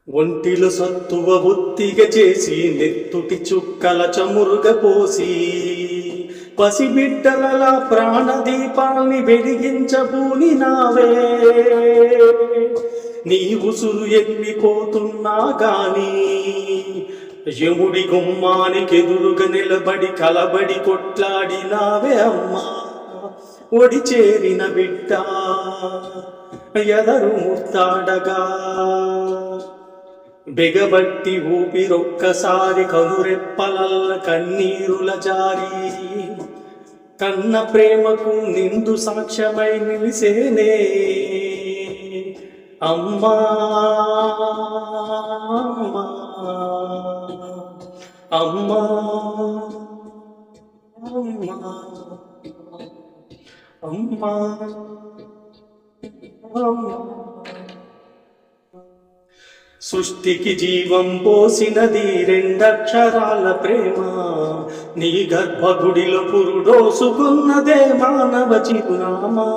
ఒంటిలో సత్తువ ఒత్తిగా చేసి నెత్తుటి చుక్కల చమురుగా పోసి పసిబిడ్డలలా ప్రాణదీపాల్ని వెలిగించబూని నావే. నీ ఉసురు ఎల్లిపోతున్నా గాని యముడి గుమ్మానికి ఎదురుగా నిలబడి కలబడి కొట్లాడినావే అమ్మా. ఒడి చేరిన బిడ్డ ఎదరు ముత్తాడగా బెగబట్టి ఊపిరొక్కసారి కనురెప్పలల్ల కన్నీరుల జారి కన్న ప్రేమకు నిండు సాక్ష్యమై నిలిసేనే అమ్మా. అమ్మా అమ్మా అమ్మా అమ్మా. సృష్టికి జీవం పోసినది రెండక్షరాల ప్రేమ. నీ గర్భగుడిలో పురుడోసుకున్నదే మానవ చిరునామా.